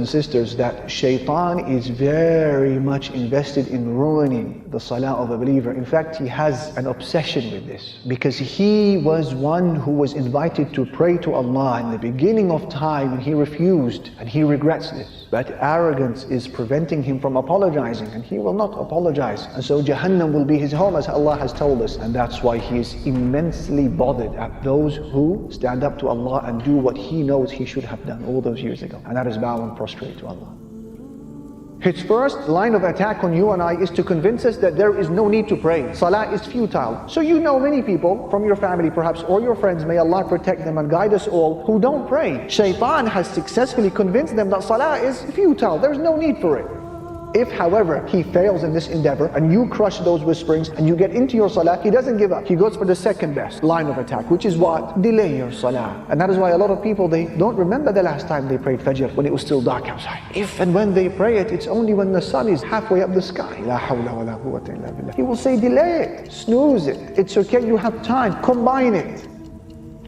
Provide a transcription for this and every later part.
and sisters, that Shaytan is very much invested in ruining the salah of a believer. In fact, he has an obsession with this, because he was one who was invited to pray to Allah in the beginning of time, and he refused, and he regrets this. But arrogance is preventing him from apologizing, and he will not apologize. And so Jahannam will be his home, as Allah has told us. And that's why he is immensely bothered at those who stand up to Allah and do what he knows he should have done all those years ago. And that is bow and prostrate to Allah. His first line of attack on you and I is to convince us that there is no need to pray. Salah is futile. So you know many people from your family perhaps, or your friends, may Allah protect them and guide us all, who don't pray. Shaytan has successfully convinced them that salah is futile. There's no need for it. If, however, he fails in this endeavor and you crush those whisperings and you get into your salah, he doesn't give up. He goes for the second best line of attack, which is what? Delay your salah. And that is why a lot of people, they don't remember the last time they prayed Fajr when it was still dark outside. If and when they pray it, it's only when the sun is halfway up the sky. La hawla wa la quwwata illa billah. He will say delay it, snooze it. It's okay, you have time, combine it.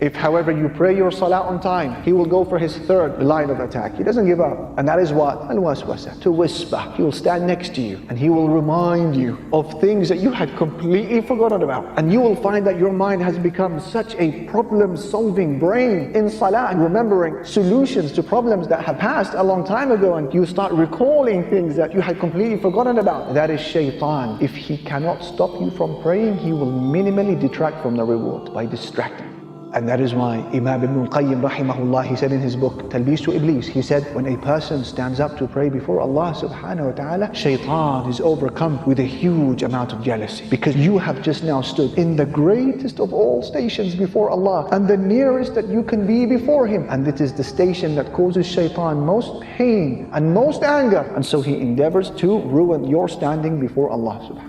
If, however, you pray your salah on time, he will go for his third line of attack. He doesn't give up. And that is what? Al-waswasa, to whisper. He will stand next to you and he will remind you of things that you had completely forgotten about. And you will find that your mind has become such a problem-solving brain in salah, and remembering solutions to problems that have passed a long time ago, and you start recalling things that you had completely forgotten about. That is Shaytan. If he cannot stop you from praying, he will minimally detract from the reward by distracting. And that is why Imam Ibn al-Qayyim rahimahullah, he said in his book Talbis to Iblis, he said, when a person stands up to pray before Allah subhanahu wa ta'ala, Shaytan is overcome with a huge amount of jealousy, because you have just now stood in the greatest of all stations before Allah, and the nearest that you can be before Him, and it is the station that causes Shaytan most pain and most anger, and so he endeavors to ruin your standing before Allah subhanahu wa ta'ala.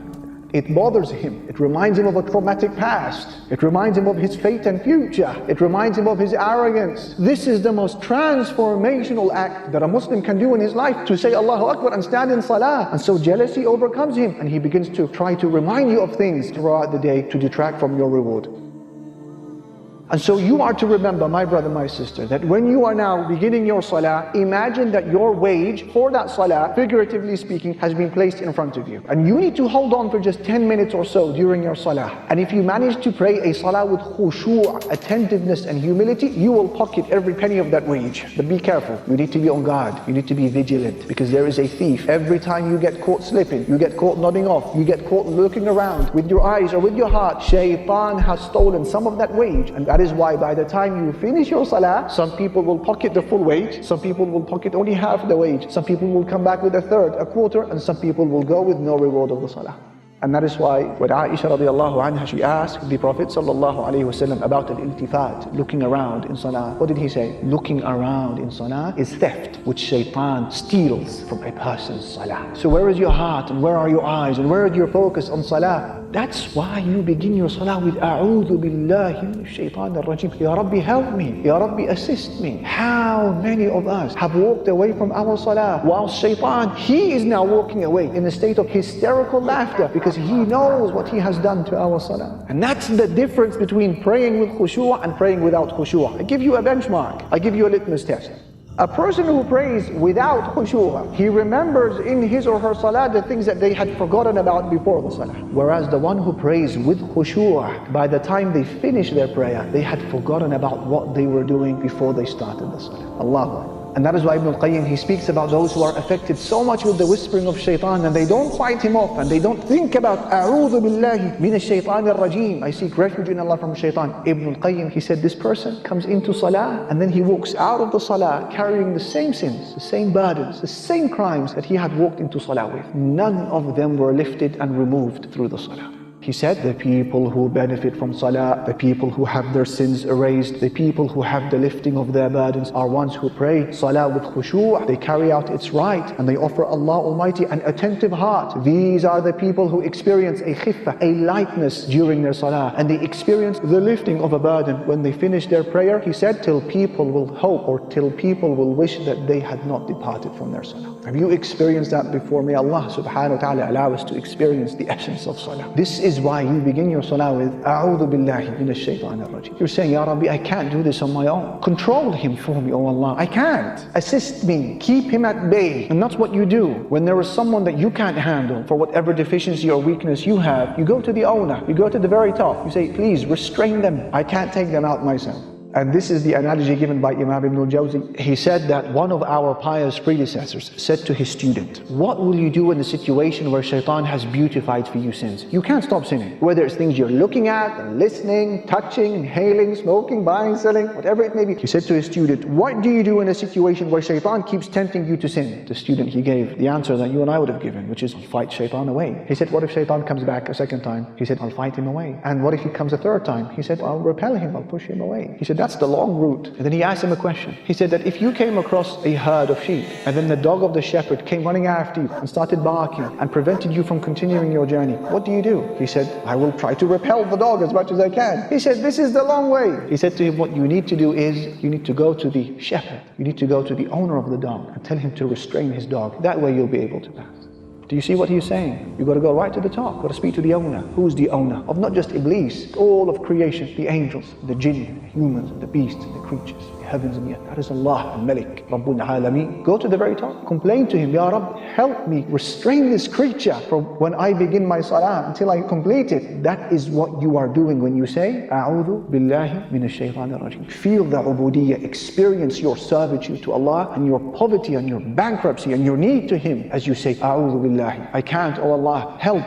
It bothers him. It reminds him of a traumatic past. It reminds him of his fate and future. It reminds him of his arrogance. This is the most transformational act that a Muslim can do in his life, to say Allahu Akbar and stand in salah. And so jealousy overcomes him, and he begins to try to remind you of things throughout the day to detract from your reward. And so you are to remember, my brother, my sister, that when you are now beginning your salah, imagine that your wage for that salah, figuratively speaking, has been placed in front of you. And you need to hold on for just 10 minutes or so during your salah. And if you manage to pray a salah with khushu', attentiveness and humility, you will pocket every penny of that wage. But be careful, you need to be on guard, you need to be vigilant, because there is a thief. Every time you get caught slipping, you get caught nodding off, you get caught looking around with your eyes or with your heart, Shaytan has stolen some of that wage. And that is why by the time you finish your salah, some people will pocket the full wage, some people will pocket only half the wage, some people will come back with a third, a quarter, and some people will go with no reward of the salah. And that is why when Aisha radiallahu anha, she asked the Prophet sallallahu alaihi wasallam about al-iltifat, looking around in salah. What did he say? Looking around in salah is theft, which Shaytan steals from a person's salah. So where is your heart, and where are your eyes, and where is your focus on salah? That's why you begin your salah with A'udhu billahi minash shaitan ar-rajim. Ya Rabbi, help me. Ya Rabbi, assist me. How many of us have walked away from our salah, while Shaytan, he is now walking away in a state of hysterical laughter, because he knows what he has done to our salah. And that's the difference between praying with khushu' and praying without khushu'. I give you a benchmark. I give you a litmus test. A person who prays without khushu', he remembers in his or her salah the things that they had forgotten about before the salah. Whereas the one who prays with khushu', by the time they finish their prayer, they had forgotten about what they were doing before they started the salah. Allahu Akbar. And that is why Ibn al-Qayyim, he speaks about those who are affected so much with the whispering of Shaytan, and they don't fight him off, and they don't think about A'udhu billahi minash shaitan ar-rajim, I seek refuge in Allah from Shaytan. Ibn al-Qayyim, he said, this person comes into salah, and then he walks out of the salah carrying the same sins, the same burdens, the same crimes that he had walked into salah with. None of them were lifted and removed through the salah. He said, the people who benefit from salah, the people who have their sins erased, the people who have the lifting of their burdens are ones who pray salah with khushu', they carry out its right, and they offer Allah Almighty an attentive heart. These are the people who experience a khiffah, a lightness during their salah, and they experience the lifting of a burden when they finish their prayer. He said, till people will hope, or till people will wish that they had not departed from their salah. Have you experienced that before? May Allah subhanahu wa ta'ala allow us to experience the essence of salah. This is is why you begin your salah with A'udhu billahi minash shaytanir rajim. You're saying, Ya Rabbi, I can't do this on my own. Control him for me, oh Allah. I can't. Assist me. Keep him at bay. And that's what you do. When there is someone that you can't handle for whatever deficiency or weakness you have, you go to the owner. You go to the very top. You say, please restrain them. I can't take them out myself. And this is the analogy given by Imam Ibn al-Jawzi. He said that one of our pious predecessors said to his student, what will you do in a situation where Shaytan has beautified for you sins? You can't stop sinning. Whether it's things you're looking at, and listening, touching, inhaling, smoking, buying, selling, whatever it may be. He said to his student, what do you do in a situation where Shaytan keeps tempting you to sin? The student, he gave the answer that you and I would have given, which is fight Shaytan away. He said, what if Shaytan comes back a second time? He said, I'll fight him away. And what if he comes a third time? He said, I'll repel him, I'll push him away. He said, that's the long route. And then he asked him a question. He said that if you came across a herd of sheep and then the dog of the shepherd came running after you and started barking and prevented you from continuing your journey, what do? He said, I will try to repel the dog as much as I can. He said, this is the long way. He said to him, what you need to do is you need to go to the shepherd. You need to go to the owner of the dog and tell him to restrain his dog. That way you'll be able to pass. Do you see what he's saying? You've got to go right to the top. You've got to speak to the owner. Who's the owner? Of not just Iblis, all of creation, the angels, the jinn, the humans, the beasts, the creatures, the heavens and the earth. That is Allah, Al-Malik, Rabbul Alameen. Go to the very top. Complain to him, Ya Rabb, help me restrain this creature from when I begin my salah until I complete it. That is what you are doing when you say, A'udhu billahi minash shaytanir rajim. Feel the ubudiyyah, experience your servitude to Allah and your poverty and your bankruptcy and your need to Him as you say, A'udhu billahi. I can't, oh Allah, help